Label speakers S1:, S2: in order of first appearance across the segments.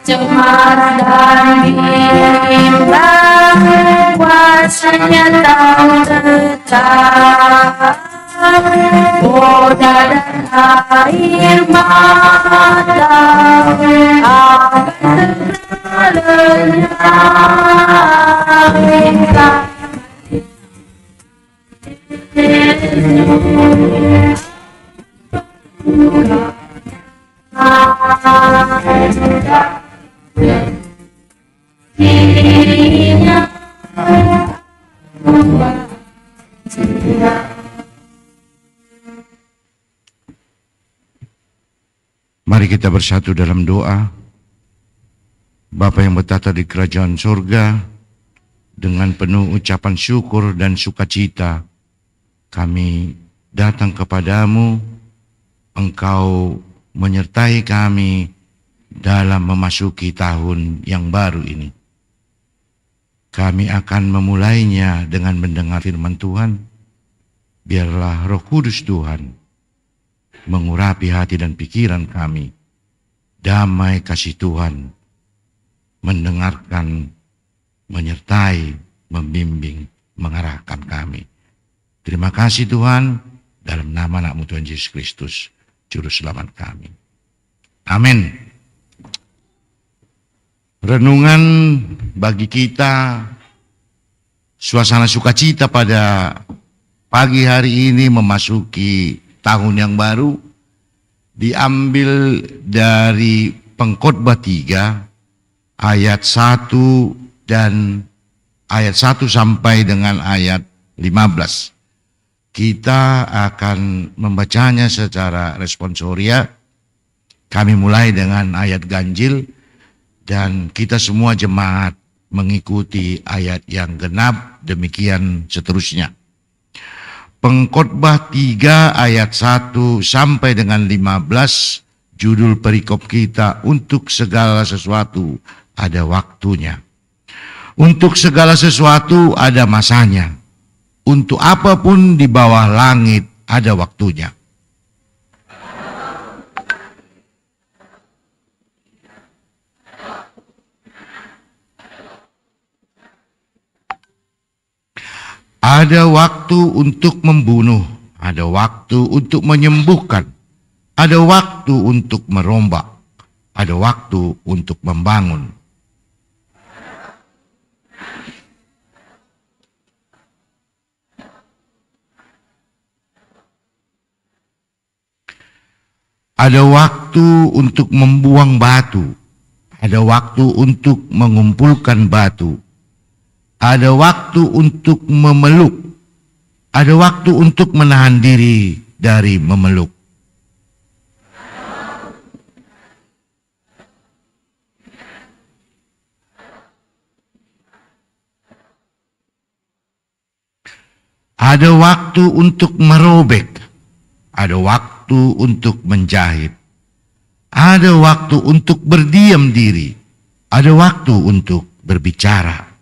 S1: Cemas dan bimbang, kuasanya tahu tetap, boda dan air mata akan segera lenyap.
S2: Mari kita bersatu dalam doa. Bapa yang bertata di kerajaan surga, dengan penuh ucapan syukur dan sukacita, kami datang kepadamu. Engkau menyertai kami dalam memasuki tahun yang baru ini. Kami akan memulainya dengan mendengar firman Tuhan. Biarlah Roh Kudus Tuhan mengurapi hati dan pikiran kami. Damai kasih Tuhan mendengarkan, menyertai, membimbing, mengarahkan kami. Terima kasih Tuhan, dalam nama anak-Mu Tuhan Yesus Kristus, Juru Selamat kami. Amin. Renungan bagi kita, suasana sukacita pada pagi hari ini memasuki tahun yang baru, diambil dari Pengkhotbah 3 ayat 1 dan ayat 1 sampai dengan ayat 15. Kita akan membacanya secara responsoria. Kami mulai dengan ayat ganjil dan kita semua jemaat mengikuti ayat yang genap, demikian seterusnya. Pengkhotbah 3 ayat 1 sampai dengan 15, judul perikop kita, untuk segala sesuatu ada waktunya. Untuk segala sesuatu ada masanya. Untuk apapun di bawah langit ada waktunya. Ada waktu untuk membunuh, ada waktu untuk menyembuhkan, ada waktu untuk merombak, ada waktu untuk membangun. Ada waktu untuk membuang batu, ada waktu untuk mengumpulkan batu, ada waktu untuk memeluk, ada waktu untuk menahan diri dari memeluk. Ada waktu untuk merobek, ada waktu untuk menjahit, ada waktu untuk berdiam diri, ada waktu untuk berbicara.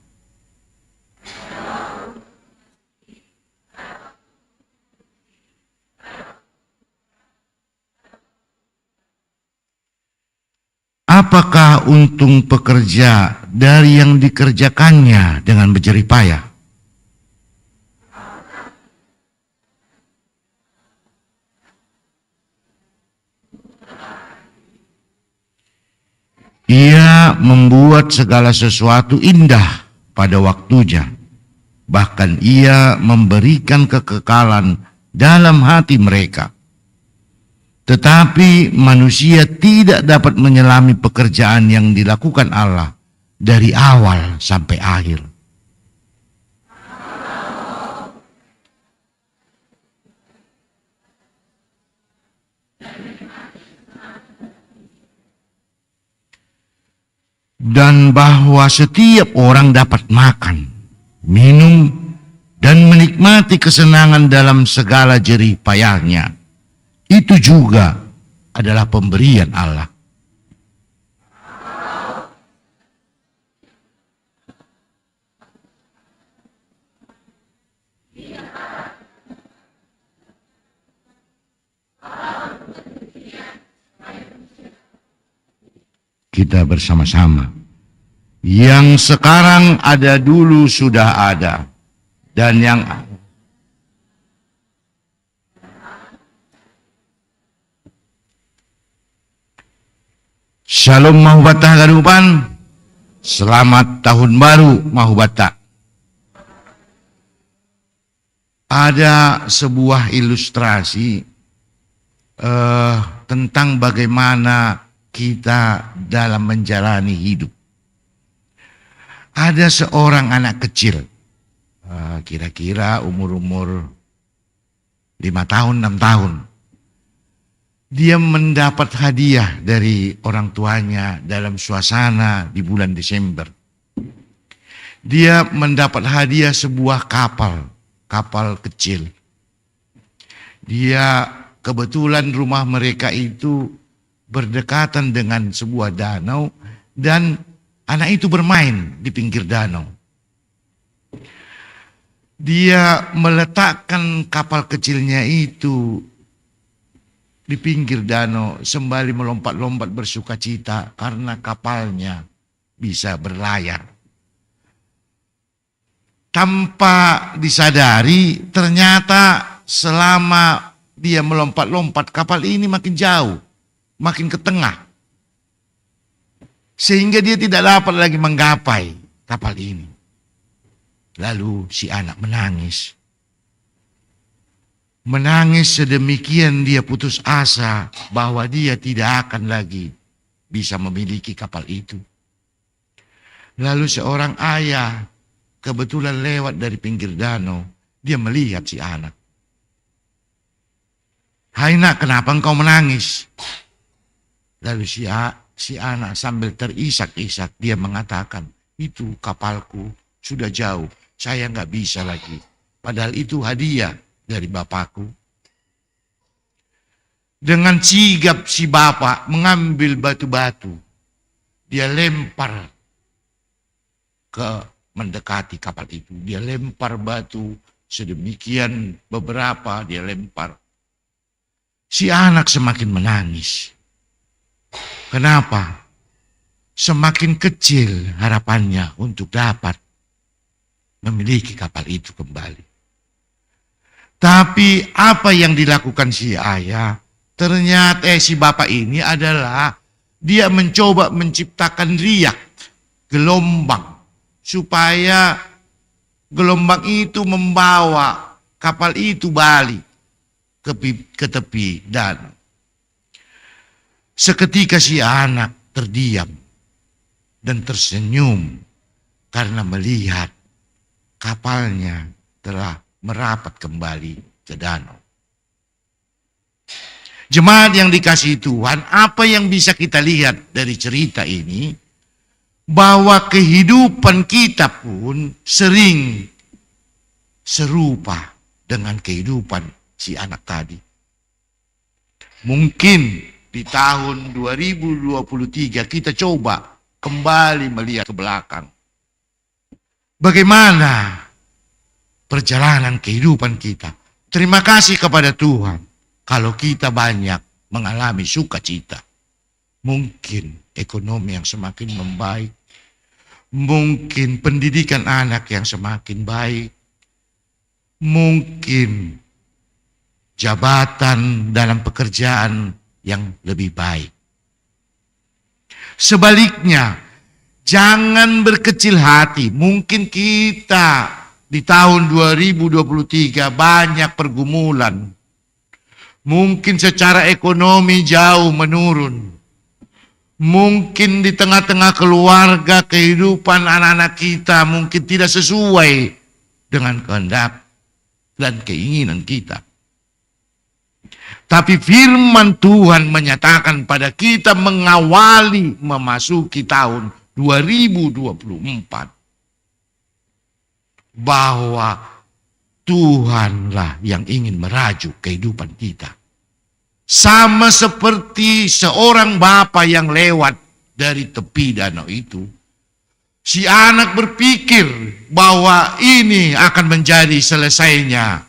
S2: Apakah untung pekerja dari yang dikerjakannya dengan berjerih payah? Ia membuat segala sesuatu indah pada waktunya. Bahkan ia memberikan kekekalan dalam hati mereka. Tetapi manusia tidak dapat menyelami pekerjaan yang dilakukan Allah dari awal sampai akhir. Dan bahwa setiap orang dapat makan, minum, dan menikmati kesenangan dalam segala jerih payahnya. Itu juga adalah pemberian Allah. Kita bersama-sama. Yang sekarang ada dulu sudah ada. Dan yang Shalom Mahubata Garupan. Selamat tahun baru Mahubata. Ada sebuah ilustrasi tentang bagaimana kita dalam menjalani hidup. Ada seorang anak kecil, kira-kira umur 5 tahun, 6 tahun. Dia mendapat hadiah dari orang tuanya dalam suasana di bulan Desember. Dia mendapat hadiah sebuah kapal kecil. Dia kebetulan rumah mereka itu berdekatan dengan sebuah danau dan anak itu bermain di pinggir danau. Dia meletakkan kapal kecilnya itu di pinggir danau sembari melompat-lompat bersukacita karena kapalnya bisa berlayar. Tanpa disadari, ternyata selama dia melompat-lompat kapal ini makin jauh, makin ke tengah. Sehingga dia tidak dapat lagi menggapai kapal ini. Lalu si anak menangis. Menangis sedemikian dia putus asa bahwa dia tidak akan lagi bisa memiliki kapal itu. Lalu seorang ayah kebetulan lewat dari pinggir danau. Dia melihat si anak. "Hai nak, kenapa engkau menangis?" Lalu si anak sambil terisak-isak dia mengatakan, "Itu kapalku sudah jauh, saya nggak bisa lagi. Padahal itu hadiah dari bapakku." Dengan sigap si bapak mengambil batu-batu. Dia lempar ke mendekati kapal itu. Dia lempar batu sedemikian beberapa dia lempar. Si anak semakin menangis. Kenapa? Semakin kecil harapannya untuk dapat memiliki kapal itu kembali. Tapi apa yang dilakukan si ayah? Ternyata si bapak ini adalah dia mencoba menciptakan riak, gelombang, supaya gelombang itu membawa kapal itu balik ke tepi danau. Seketika si anak terdiam dan tersenyum karena melihat kapalnya telah merapat kembali ke danau. Jemaat yang dikasihi Tuhan, apa yang bisa kita lihat dari cerita ini? Bahwa kehidupan kita pun sering serupa dengan kehidupan si anak tadi. Mungkin di tahun 2023 kita coba kembali melihat ke belakang. Bagaimana perjalanan kehidupan kita? Terima kasih kepada Tuhan kalau kita banyak mengalami sukacita. Mungkin ekonomi yang semakin membaik. Mungkin pendidikan anak yang semakin baik. Mungkin jabatan dalam pekerjaan yang lebih baik. Sebaliknya, jangan berkecil hati. Mungkin kita di tahun 2023 banyak pergumulan. Mungkin secara ekonomi jauh menurun. Mungkin di tengah-tengah keluarga kehidupan anak-anak kita mungkin tidak sesuai dengan kehendak dan keinginan kita. Tapi firman Tuhan menyatakan pada kita mengawali memasuki tahun 2024 bahwa Tuhanlah yang ingin merajuk kehidupan kita. Sama seperti seorang bapa yang lewat dari tepi danau itu. Si anak berpikir bahwa ini akan menjadi selesainya.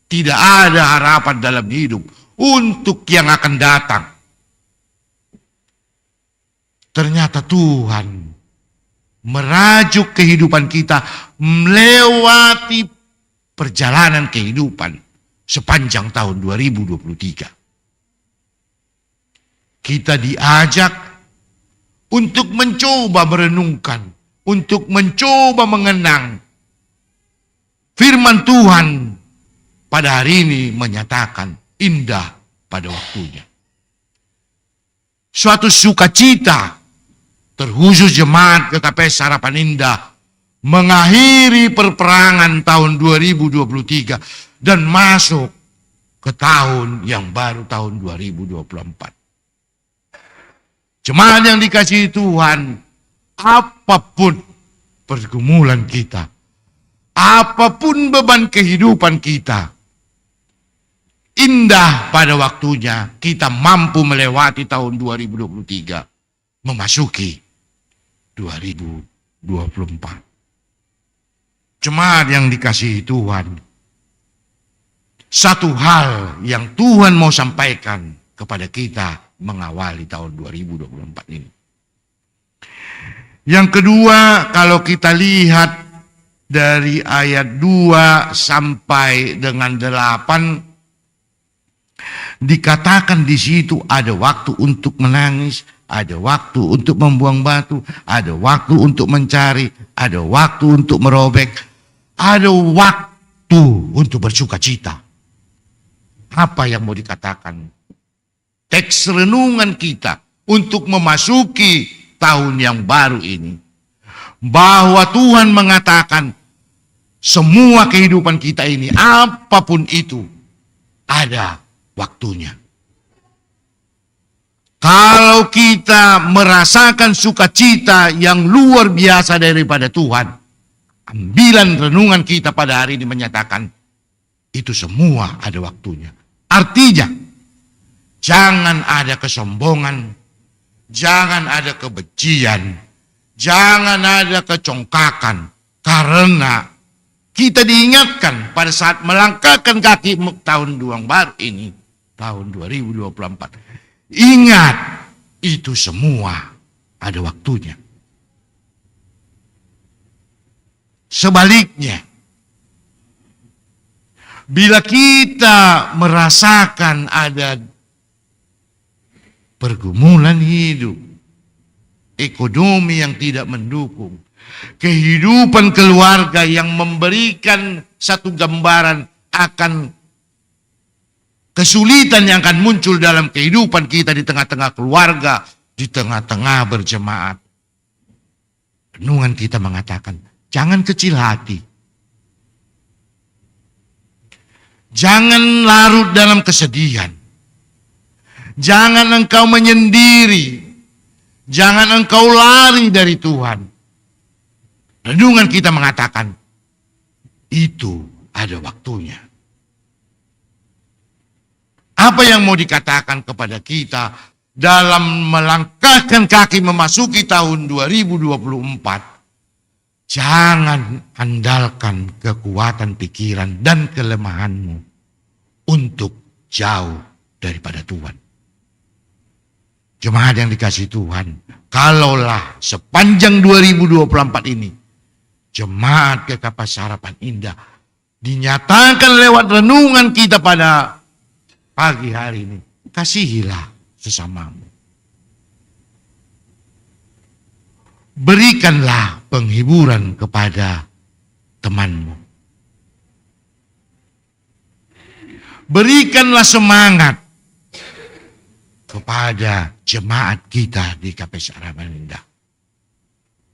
S2: Tidak ada harapan dalam hidup untuk yang akan datang. Ternyata Tuhan merajuk kehidupan kita melewati perjalanan kehidupan sepanjang tahun 2023. Kita diajak untuk mencoba merenungkan, untuk mencoba mengenang firman Tuhan pada hari ini menyatakan indah pada waktunya. Suatu sukacita terkhusus jemaat KKP Harapan Indah mengakhiri perperangan tahun 2023 dan masuk ke tahun yang baru tahun 2024. Jemaat yang dikasihi Tuhan, apapun pergumulan kita, apapun beban kehidupan kita, indah pada waktunya kita mampu melewati tahun 2023, memasuki 2024. Jemaat yang dikasihi Tuhan, satu hal yang Tuhan mau sampaikan kepada kita mengawali tahun 2024 ini. Yang kedua, kalau kita lihat dari ayat 2 sampai dengan 8, dikatakan di situ ada waktu untuk menangis, ada waktu untuk membuang batu, ada waktu untuk mencari, ada waktu untuk merobek, ada waktu untuk bersuka cita. Apa yang mau dikatakan? Teks renungan kita untuk memasuki tahun yang baru ini, bahwa Tuhan mengatakan semua kehidupan kita ini, apapun itu, ada waktunya. Kalau kita merasakan sukacita yang luar biasa daripada Tuhan, ambilan renungan kita pada hari ini menyatakan itu semua ada waktunya. Artinya, jangan ada kesombongan, jangan ada kebencian, jangan ada kecongkakan, karena kita diingatkan pada saat melangkahkan kaki tahun yang baru ini, tahun 2024. Ingat, itu semua ada waktunya. Sebaliknya, bila kita merasakan ada pergumulan hidup, ekonomi yang tidak mendukung, kehidupan keluarga yang memberikan satu gambaran akan kesulitan yang akan muncul dalam kehidupan kita di tengah-tengah keluarga, di tengah-tengah berjemaat. Renungan kita mengatakan, jangan kecil hati. Jangan larut dalam kesedihan. Jangan engkau menyendiri. Jangan engkau lari dari Tuhan. Renungan kita mengatakan, itu ada waktunya. Apa yang mau dikatakan kepada kita dalam melangkahkan kaki memasuki tahun 2024? Jangan andalkan kekuatan pikiran dan kelemahanmu untuk jauh daripada Tuhan. Jemaat yang dikasihi Tuhan, kalaulah sepanjang 2024 ini, Jemaat Kekapas Harapan Indah dinyatakan lewat renungan kita pada pagi hari ini, kasihilah sesamamu. Berikanlah penghiburan kepada temanmu. Berikanlah semangat kepada jemaat kita di KPS Harapan Indah.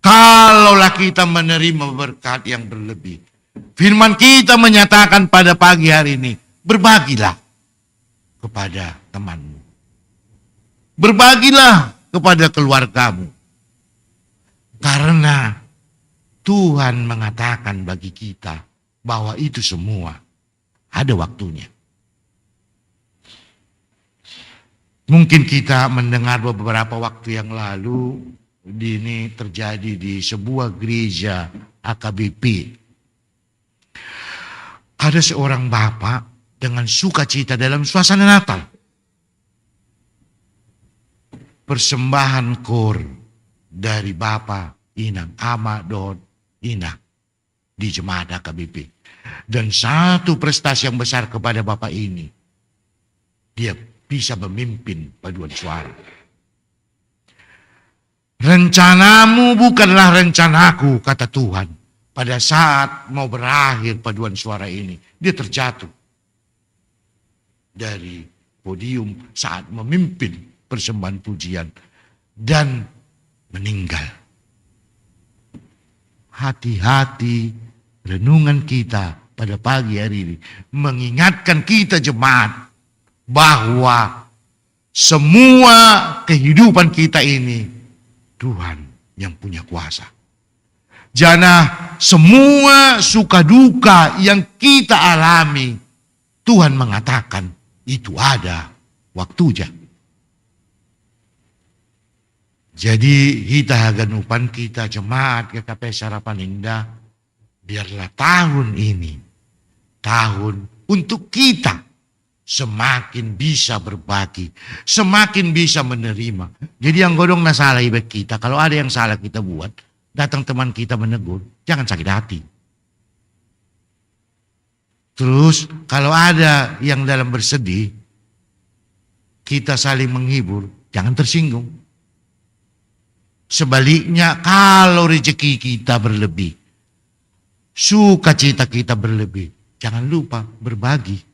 S2: Kalaulah kita menerima berkat yang berlebih, firman kita menyatakan pada pagi hari ini, berbagilah kepada temanmu. Berbagilah kepada keluargamu. Karena Tuhan mengatakan bagi kita, bahwa itu semua ada waktunya. Mungkin kita mendengar beberapa waktu yang lalu, ini terjadi di sebuah gereja AKBP. Ada seorang bapak dengan sukacita dalam suasana Natal. Persembahan kor dari Bapak Inang, Ama Don Inang di jemaat AKBP. Dan satu prestasi yang besar kepada Bapak ini, dia bisa memimpin paduan suara. Rencanamu bukanlah rencanaku, kata Tuhan. Pada saat mau berakhir paduan suara ini, dia terjatuh dari podium saat memimpin persembahan pujian dan meninggal. Hati-hati, renungan kita pada pagi hari ini mengingatkan kita jemaat bahwa semua kehidupan kita ini Tuhan yang punya kuasa. Jana semua suka duka yang kita alami, Tuhan mengatakan itu ada waktunya. Jadi kita ganupan kita jemaat GKP Harapan Indah, biarlah tahun ini tahun untuk kita semakin bisa berbagi, semakin bisa menerima. Jadi yang godong na salah ibek kita, kalau ada yang salah kita buat, datang teman kita menegur, jangan sakit hati. Terus kalau ada yang dalam bersedih, kita saling menghibur, jangan tersinggung. Sebaliknya kalau rezeki kita berlebih, sukacita kita berlebih, jangan lupa berbagi.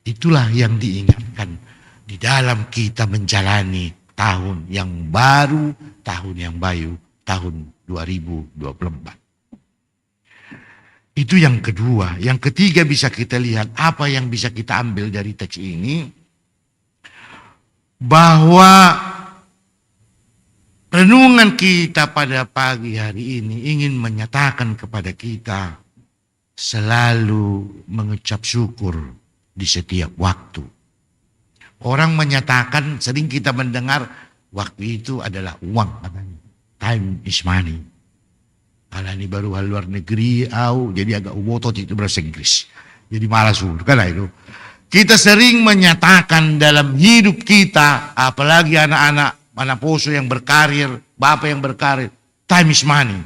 S2: Itulah yang diingatkan di dalam kita menjalani tahun yang baru, tahun yang bayu, tahun 2024. Itu yang kedua. Yang ketiga bisa kita lihat apa yang bisa kita ambil dari teks ini. Bahwa renungan kita pada pagi hari ini ingin menyatakan kepada kita selalu mengucap syukur di setiap waktu. Orang menyatakan, sering kita mendengar waktu itu adalah uang katanya. Time is money. Kalau ini baru hal luar negeri, jadi agak umotot itu bahasa Inggris. Jadi malas kan itu. Kita sering menyatakan dalam hidup kita, apalagi anak-anak, anak poso yang berkarir, bapak yang berkarir, time is money.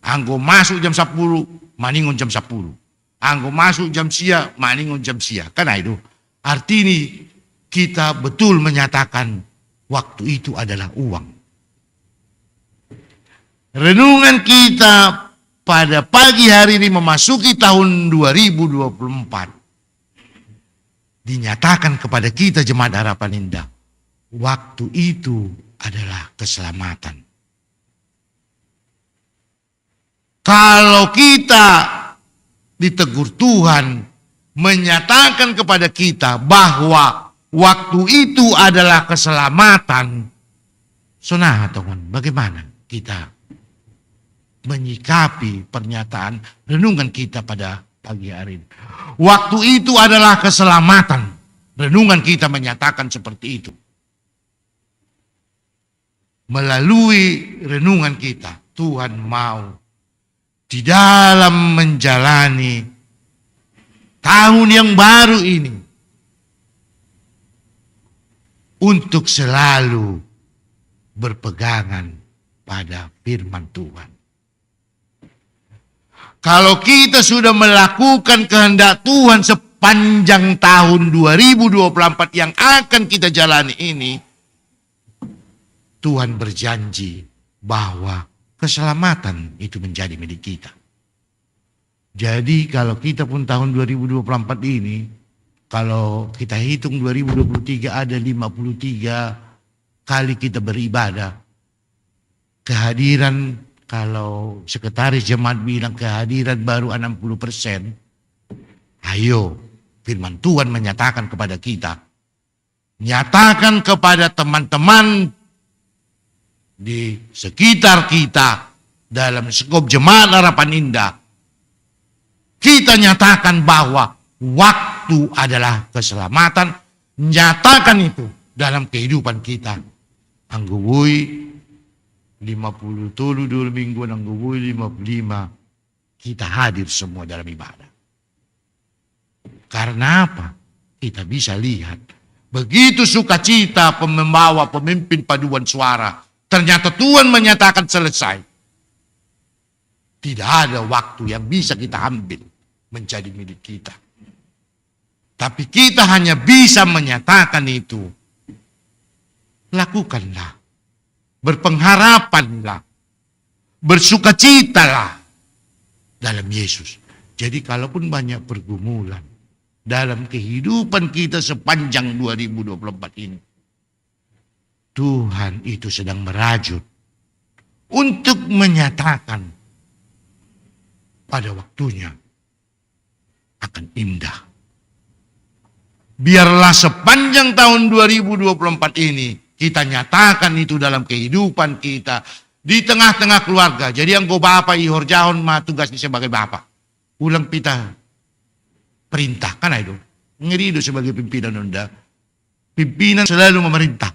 S2: Anggo masuk jam 10, maningon jam 10. Anggo masuk jam sia, maningon jam sia. Karena itu, arti ini kita betul menyatakan waktu itu adalah uang. Renungan kita pada pagi hari ini memasuki tahun 2024. Dinyatakan kepada kita jemaat Harapan Indah. Waktu itu adalah keselamatan. Kalau kita ditegur Tuhan, menyatakan kepada kita bahwa waktu itu adalah keselamatan. Saudara teman, bagaimana kita menyikapi pernyataan renungan kita pada pagi hari ini? Waktu itu adalah keselamatan. Renungan kita menyatakan seperti itu. Melalui renungan kita, Tuhan mau di dalam menjalani tahun yang baru ini untuk selalu berpegangan pada firman Tuhan. Kalau kita sudah melakukan kehendak Tuhan sepanjang tahun 2024 yang akan kita jalani ini, Tuhan berjanji bahwa keselamatan itu menjadi milik kita. Jadi kalau kita pun tahun 2024 ini, kalau kita hitung 2023 ada 53 kali kita beribadah. Kehadiran, kalau sekretaris jemaat bilang kehadiran baru 60%. Ayo, firman Tuhan menyatakan kepada kita. Nyatakan kepada teman-teman di sekitar kita dalam skop jemaat Harapan Indah Kita nyatakan bahwa waktu adalah keselamatan. Nyatakan itu dalam kehidupan kita. Anggubui 50 tulu 2 minggu, anggubui 55. Kita hadir semua dalam ibadah. Karena apa? Kita bisa lihat. Begitu sukacita membawa pemimpin paduan suara. Ternyata Tuhan menyatakan selesai. Tidak ada waktu yang bisa kita ambil menjadi milik kita. Tapi kita hanya bisa menyatakan itu. Lakukanlah. Berpengharapanlah. Bersukacitalah dalam Yesus. Jadi kalaupun banyak pergumulan dalam kehidupan kita sepanjang 2024 ini, Tuhan itu sedang merajut untuk menyatakan pada waktunya akan indah. Biarlah sepanjang tahun 2024 ini kita nyatakan itu dalam kehidupan kita di tengah-tengah keluarga. Jadi yang go bapak ihor jahon mah tugasnya sebagai bapak. Ulang pita perintahkan itu. Ngerido sebagai pimpinan unda. Pimpinan selalu memerintah.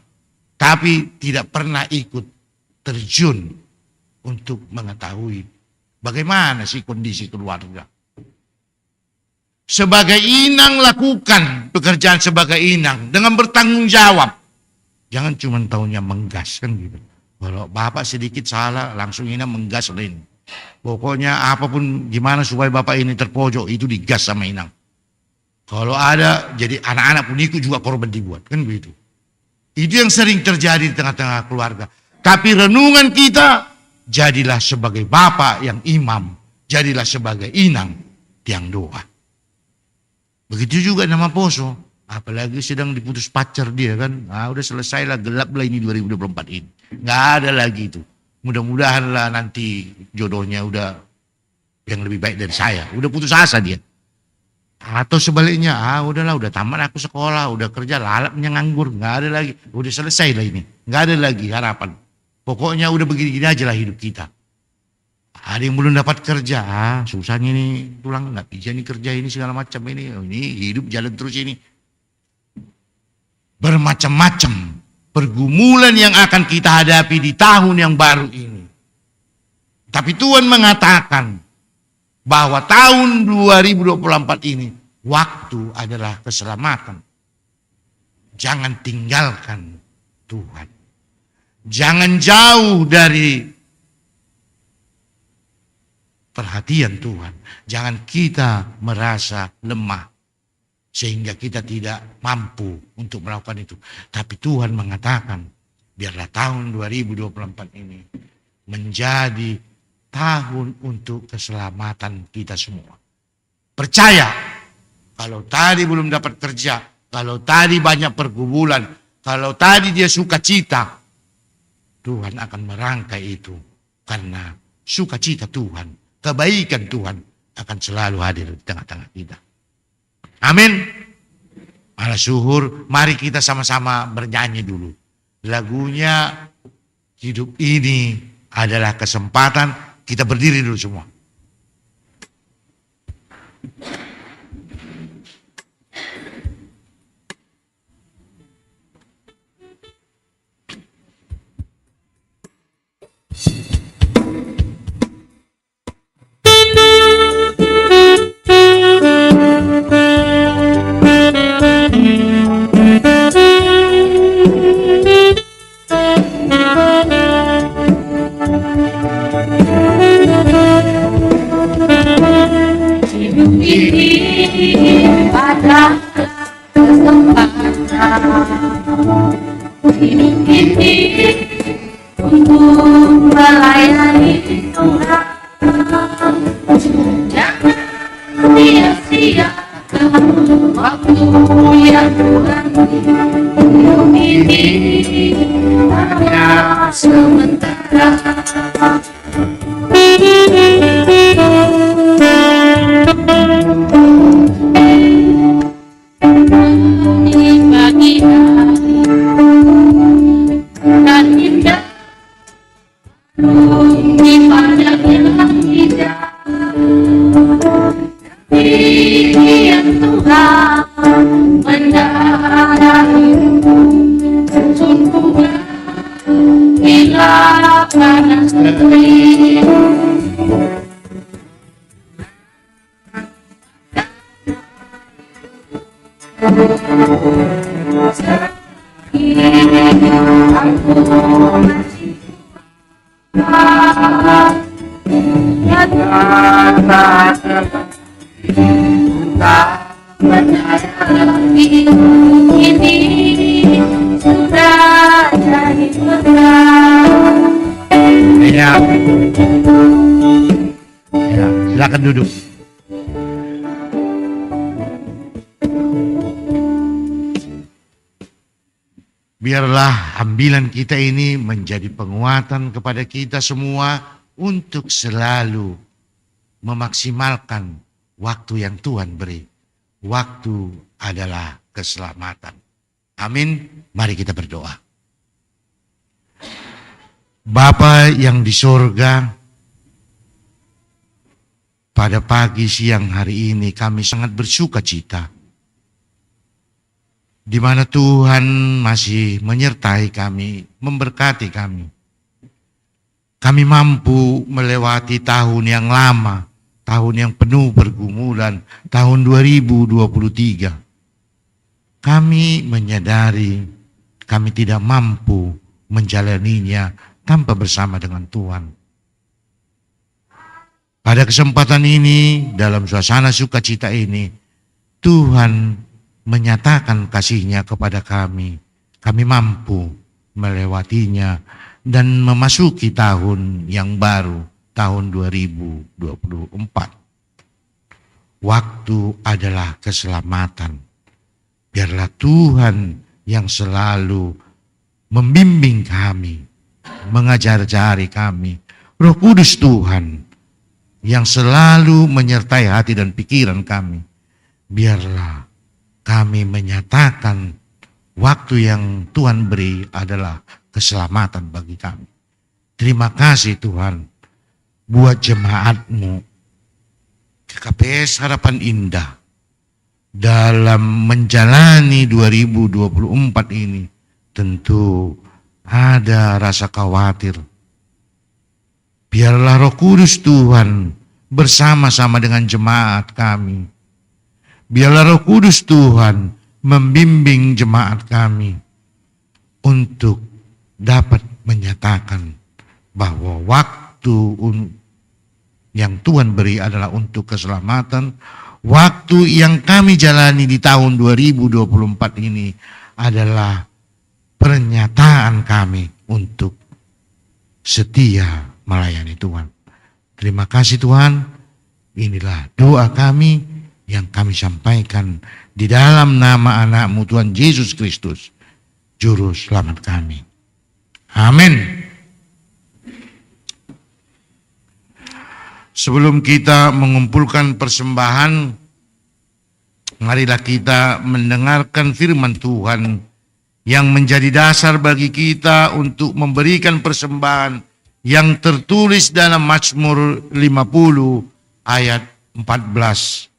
S2: Tapi tidak pernah ikut terjun untuk mengetahui bagaimana sih kondisi keluarga. Sebagai inang lakukan pekerjaan sebagai inang dengan bertanggung jawab. Jangan cuma tahunya menggas kan gitu. Kalau bapak sedikit salah langsung inang menggas lain. Pokoknya apapun gimana supaya bapak ini terpojok itu digas sama inang. Kalau ada jadi anak-anak pun ikut juga korban dibuat kan begitu. Itu yang sering terjadi di tengah-tengah keluarga. Tapi renungan kita, jadilah sebagai bapak yang imam. Jadilah sebagai inang tiang doa. Begitu juga nama Poso. Apalagi sedang diputus pacar dia kan. Udah selesai lah, gelap lah ini 2024 ini. Nggak ada lagi itu. Mudah-mudahan lah nanti jodohnya udah yang lebih baik dari saya. Udah putus asa dia. Atau sebaliknya, udahlah, udah tamat aku sekolah, udah kerja, lalapnya nganggur, nggak ada lagi, udah selesai lah ini, nggak ada lagi harapan. Pokoknya udah begini-gini aja lah hidup kita. Ada yang belum dapat kerja, susahnya nih, tulang nggak bisa nih kerja ini segala macam ini hidup jalan terus ini. Bermacam-macam pergumulan yang akan kita hadapi di tahun yang baru ini. Tapi Tuhan mengatakan, bahwa tahun 2024 ini waktu adalah keselamatan. Jangan tinggalkan Tuhan. Jangan jauh dari perhatian Tuhan. Jangan kita merasa lemah sehingga kita tidak mampu untuk melakukan itu. Tapi Tuhan mengatakan, biarlah tahun 2024 ini menjadi tahun untuk keselamatan kita semua. Percaya, kalau tadi belum dapat kerja, kalau tadi banyak pergumulan, kalau tadi dia sukacita, Tuhan akan merangkai itu. Karena sukacita Tuhan, kebaikan Tuhan akan selalu hadir di tengah-tengah kita. Amin. Ala syuhur, mari kita sama-sama bernyanyi dulu. Lagunya Hidup Ini Adalah Kesempatan. Kita berdiri dulu semua.
S1: Pada kesempatan hidup ini untuk melayani Tuhan. Jangan sia-siakan waktu yang Tuhan beri. Hidup ini hanya sementara. Pagi hari dan indah di padang yang hijau, Aku masih tak menyayangi ini sudah jadi berat.
S2: Ya. Ya, silakan duduk. Biarlah ambilan kita ini menjadi penguatan kepada kita semua untuk selalu memaksimalkan waktu yang Tuhan beri. Waktu adalah keselamatan. Amin. Mari kita berdoa. Bapa yang di sorga, pada pagi siang hari ini kami sangat bersuka cita, di mana Tuhan masih menyertai kami, memberkati kami. Kami mampu melewati tahun yang lama, tahun yang penuh pergumulan, tahun 2023. Kami menyadari kami tidak mampu menjalaninya tanpa bersama dengan Tuhan. Pada kesempatan ini, dalam suasana sukacita ini, Tuhan menyatakan kasih-Nya kepada kami. Kami mampu melewatinya dan memasuki tahun yang baru, tahun 2024. Waktu adalah keselamatan. Biarlah Tuhan yang selalu membimbing kami, mengajari kami. Roh Kudus Tuhan yang selalu menyertai hati dan pikiran kami. Biarlah kami menyatakan waktu yang Tuhan beri adalah keselamatan bagi kami. Terima kasih Tuhan buat jemaat-Mu, KKPS Harapan Indah, dalam menjalani 2024 ini. Tentu ada rasa khawatir. Biarlah Roh Kudus Tuhan bersama-sama dengan jemaat kami. Biarlah Roh Kudus Tuhan membimbing jemaat kami untuk dapat menyatakan bahwa waktu yang Tuhan beri adalah untuk keselamatan. Waktu yang kami jalani di tahun 2024 ini adalah pernyataan kami untuk setia melayani Tuhan. Terima kasih Tuhan. Inilah doa kami yang kami sampaikan di dalam nama anak-Mu Tuhan Yesus Kristus, Juru Selamat kami. Amin. Sebelum kita mengumpulkan persembahan, marilah kita mendengarkan firman Tuhan yang menjadi dasar bagi kita untuk memberikan persembahan yang tertulis dalam Mazmur 50 ayat 14.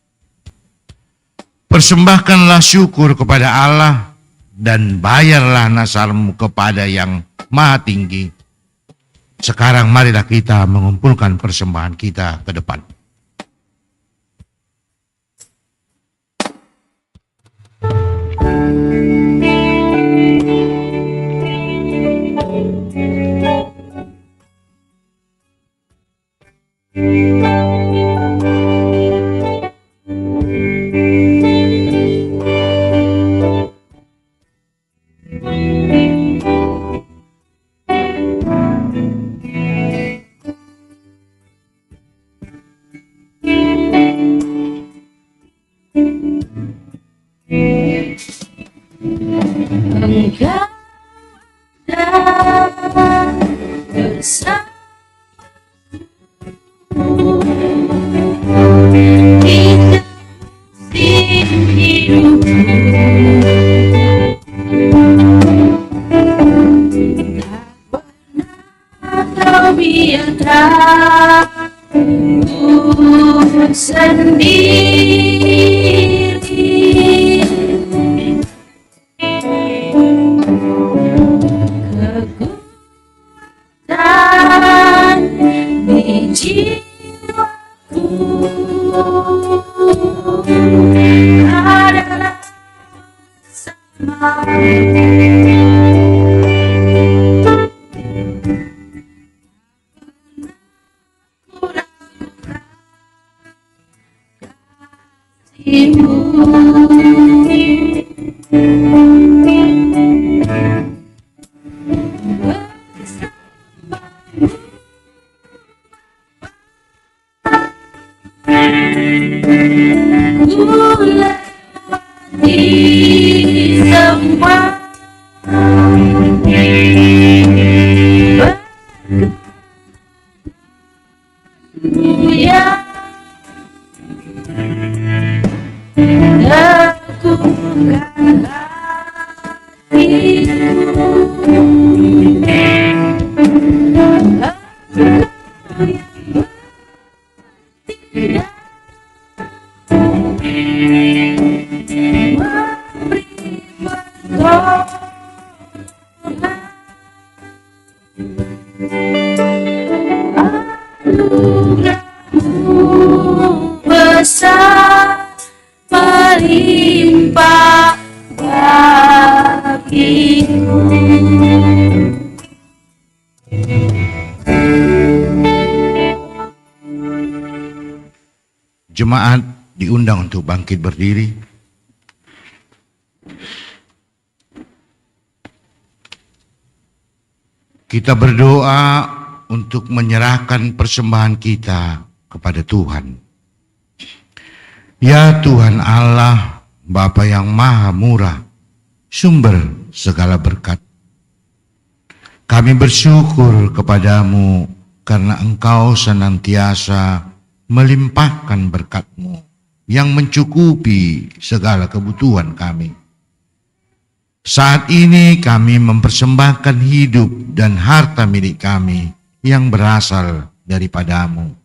S2: Persembahkanlah syukur kepada Allah dan bayarlah nasarmu kepada yang Maha Tinggi. Sekarang marilah kita mengumpulkan persembahan kita ke depan.
S1: Engkau ada bersamaku di dalam hidupku. Tak pernah kau biarkan ku sendiri. Kekuatan di jiwaku adalah besar melimpah bagiku.
S2: Jemaat diundang untuk bangkit berdiri. Kita berdoa untuk menyerahkan persembahan kita kepada Tuhan. Ya Tuhan Allah, Bapa yang Maha Murah, sumber segala berkat. Kami bersyukur kepadamu karena Engkau senantiasa melimpahkan berkat-Mu yang mencukupi segala kebutuhan kami. Saat ini kami mempersembahkan hidup dan harta milik kami yang berasal daripada-Mu.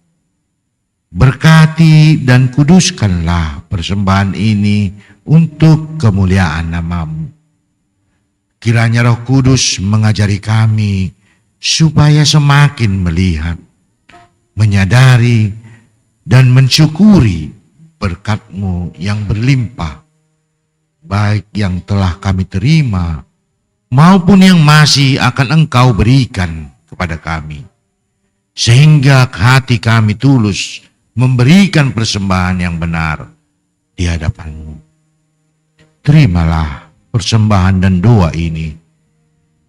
S2: Berkati dan kuduskanlah persembahan ini untuk kemuliaan nama-Mu. Kiranya Roh Kudus mengajari kami supaya semakin melihat, menyadari, dan mensyukuri berkat-Mu yang berlimpah, baik yang telah kami terima maupun yang masih akan Engkau berikan kepada kami. Sehingga hati kami tulus memberikan persembahan yang benar di hadapan-Mu. Terimalah persembahan dan doa ini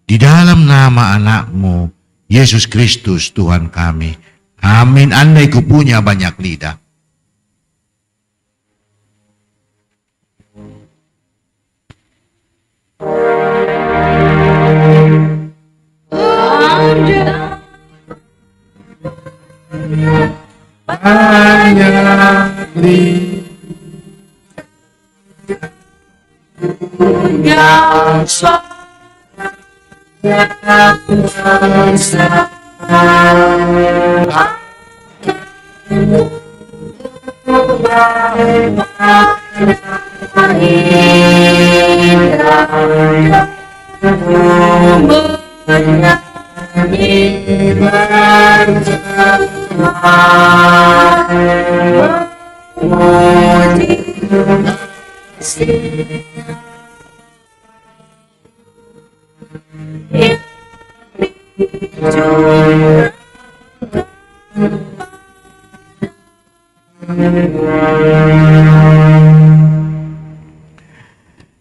S2: di dalam nama anak-Mu, Yesus Kristus Tuhan kami. Amin. Andai ku punya banyak lidah.
S3: Banyak lidah
S1: Punya suara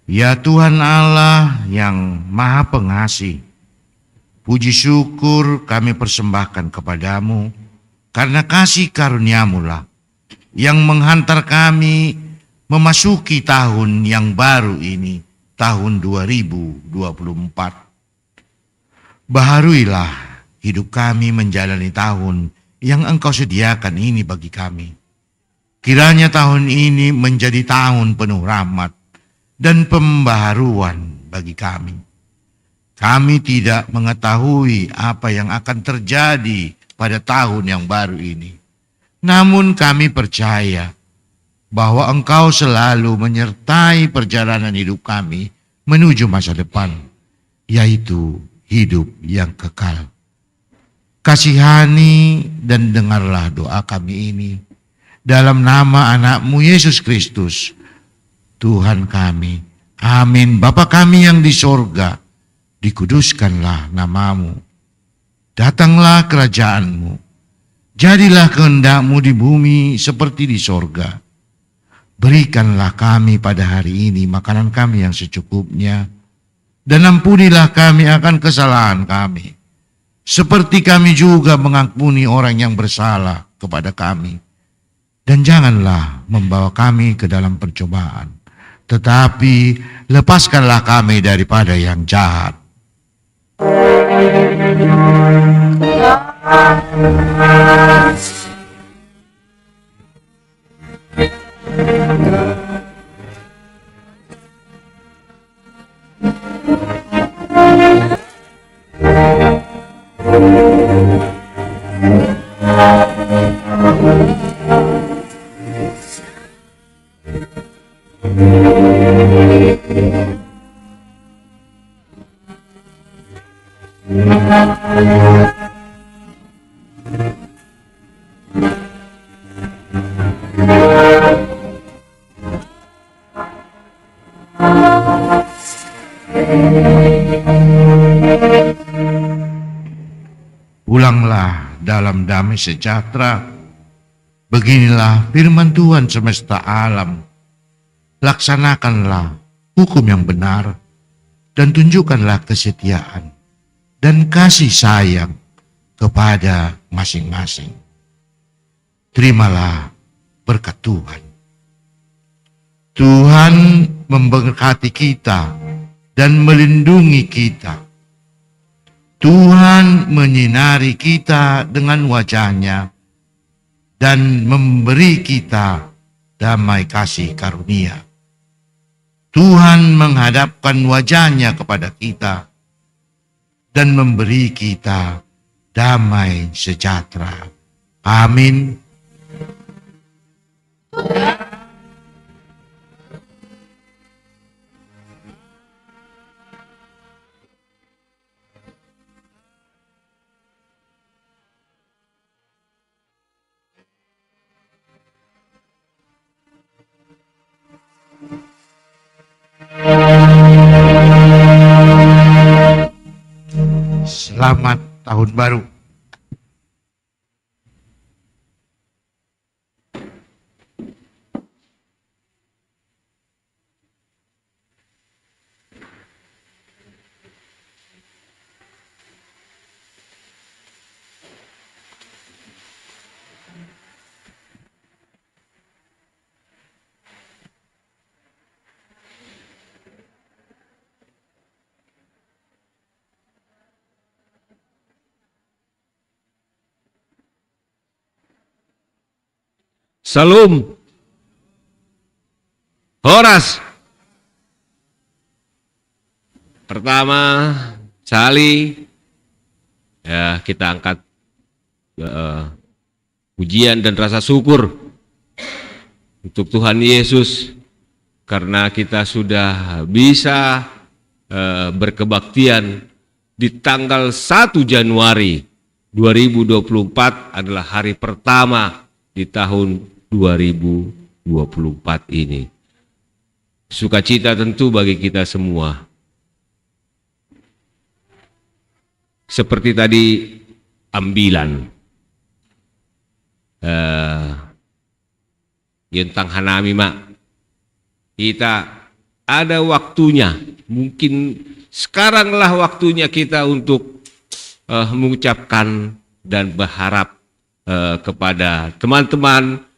S2: Ya Tuhan Allah yang Maha Pengasih, puji syukur kami persembahkan kepadamu karena kasih karunia-Mu lah yang menghantar kami memasuki tahun yang baru ini, tahun 2024. Baharuilah hidup kami menjalani tahun yang Engkau sediakan ini bagi kami. Kiranya tahun ini menjadi tahun penuh rahmat dan pembaharuan bagi kami. Kami tidak mengetahui apa yang akan terjadi pada tahun yang baru ini. Namun kami percaya bahwa Engkau selalu menyertai perjalanan hidup kami menuju masa depan, yaitu hidup yang kekal. Kasihani dan dengarlah doa kami ini dalam nama anak-Mu Yesus Kristus, Tuhan kami. Amin. Bapa kami yang di sorga, dikuduskanlah namamu. Datanglah kerajaanmu. Jadilah kehendak-Mu di bumi seperti di sorga. Berikanlah kami pada hari ini makanan kami yang secukupnya. Dan ampunilah kami akan kesalahan kami. Seperti kami juga mengampuni orang yang bersalah kepada kami. Dan janganlah membawa kami ke dalam percobaan. Tetapi lepaskanlah kami daripada yang jahat. Pulanglah dalam damai sejahtera. Beginilah firman Tuhan semesta alam. Laksanakanlah hukum yang benar dan tunjukkanlah kesetiaan dan kasih sayang kepada masing-masing. Terimalah berkat Tuhan. Tuhan memberkati kita dan melindungi kita. Tuhan menyinari kita dengan wajah-Nya dan memberi kita damai kasih karunia. Tuhan menghadapkan wajah-Nya kepada kita dan memberi kita damai sejahtera. Amin. Selamat Tahun Baru.
S4: Salum, Horas. Pertama, Sali, ya kita angkat pujian dan rasa syukur untuk Tuhan Yesus karena kita sudah bisa berkebaktian di tanggal 1 Januari 2024 adalah hari pertama di tahun 2024 ini. Sukacita tentu bagi kita semua. Seperti tadi ambilan Yentang Hanami mak, kita ada waktunya, mungkin sekaranglah waktunya kita untuk mengucapkan dan berharap kepada teman-teman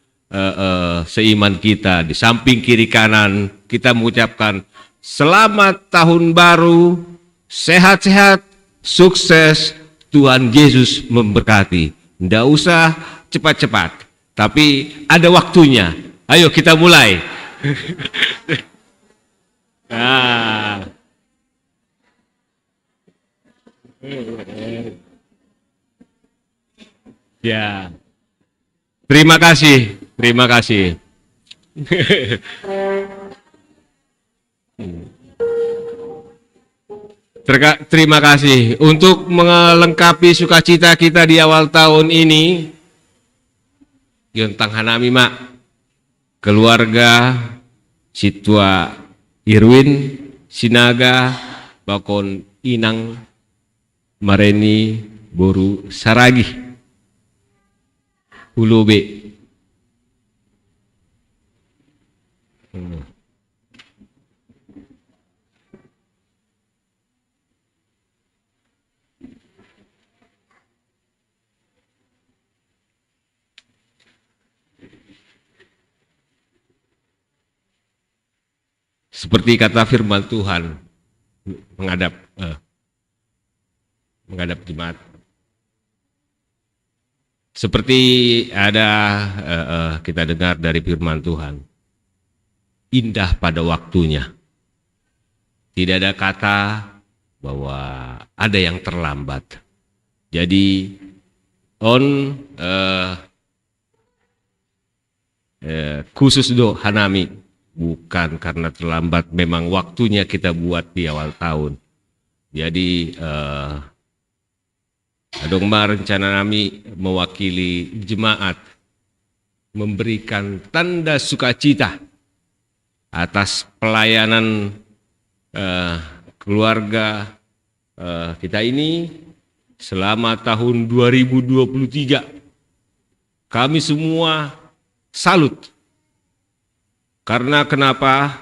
S4: seiman kita di samping kiri kanan. Kita mengucapkan selamat tahun baru, sehat-sehat, sukses, Tuhan Yesus memberkati. Tidak usah cepat-cepat, tapi ada waktunya. Ayo kita mulai. Nah. Ya. Terima kasih. Terima kasih. Terima kasih untuk melengkapi sukacita kita di awal tahun ini. Yontang Hanami mak, keluarga Situa Irwin Sinaga bakon inang mareni boru saragi ulobe. Seperti kata firman Tuhan menghadap jemaat. Seperti ada kita dengar dari firman Tuhan, indah pada waktunya. Tidak ada kata bahwa ada yang terlambat. Jadi khusus do Hanami, bukan karena terlambat, memang waktunya kita buat di awal tahun. Jadi Adongma rencana kami mewakili jemaat memberikan tanda sukacita atas pelayanan keluarga kita ini selama tahun 2023. Kami semua salut. Karena kenapa?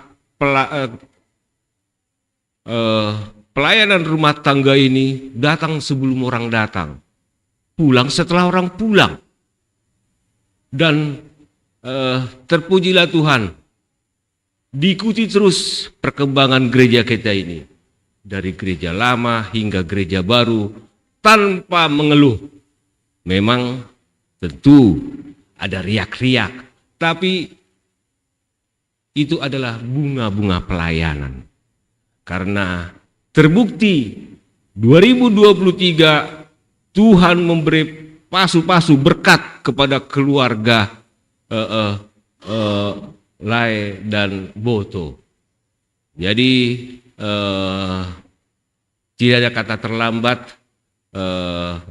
S4: Pelayanan rumah tangga ini datang sebelum orang datang, pulang setelah orang pulang. Dan terpujilah Tuhan, diikuti terus perkembangan gereja kita ini. Dari gereja lama hingga gereja baru tanpa mengeluh. Memang tentu ada riak-riak, tapi itu adalah bunga-bunga pelayanan. Karena terbukti 2023 Tuhan memberi pasu-pasu berkat kepada keluarga Lai dan Boto. Jadi tidak ada kata terlambat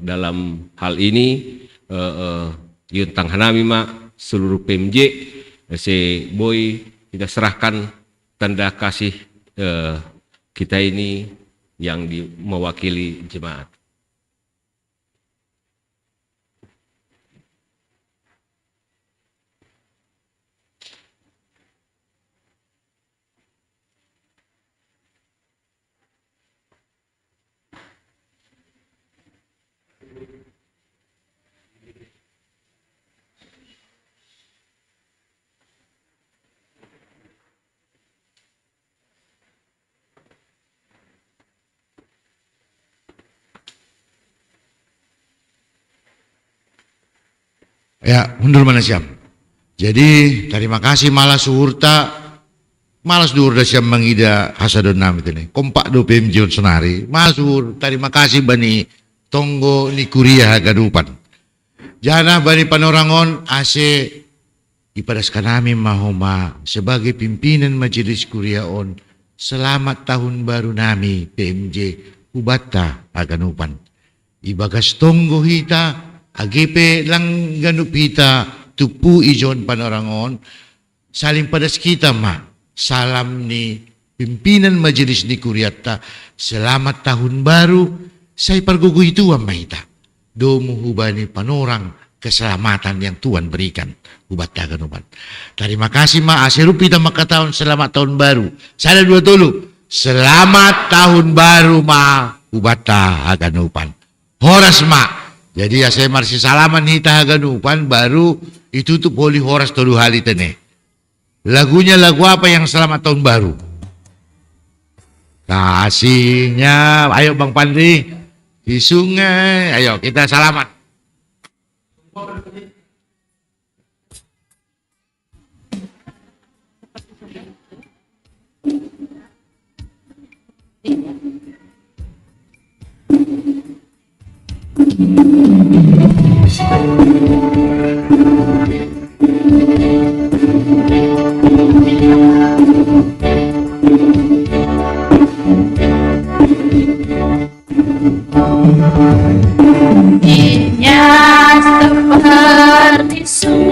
S4: dalam hal ini. Yuntang Hanami mak seluruh PMJ si Boy kita serahkan tanda kasih kita ini yang mewakili jemaat.
S2: Ya, mundur mana siam. Jadi terima kasih malas suhurta, malas duhur dah siam mangida hasadon nam itu nih. Kompak do PMJ senari. Malas suhur, terima kasih bani tonggo ni kuria gadupan. Jana bani panorangon ase ipadas kanami mahoma sebagai pimpinan majelis kuria on. Selamat tahun baru nami PMJ Ubata aganupan. Ibagas tonggo hita AGP lang ganup hita tupu ijon panorangon saling padas kita ma salam ni pimpinan majelis ni Kuriata selamat tahun baru saya pargugu itu mahita domu hubani panorang keselamatan yang Tuhan berikan ubat taganuban. Terima kasih ma aserup kita makatahun selamat tahun baru saya dua tulu selamat tahun baru ma ubat taganuban horas ma. Jadi ya saya masih salaman hita haganupan baru itu tuh poli horas tolu hali tene. Lagunya lagu apa yang selamat tahun baru? Kasihnya, ayo Bang Pandri di sungai, ayo kita salaman.
S1: Niña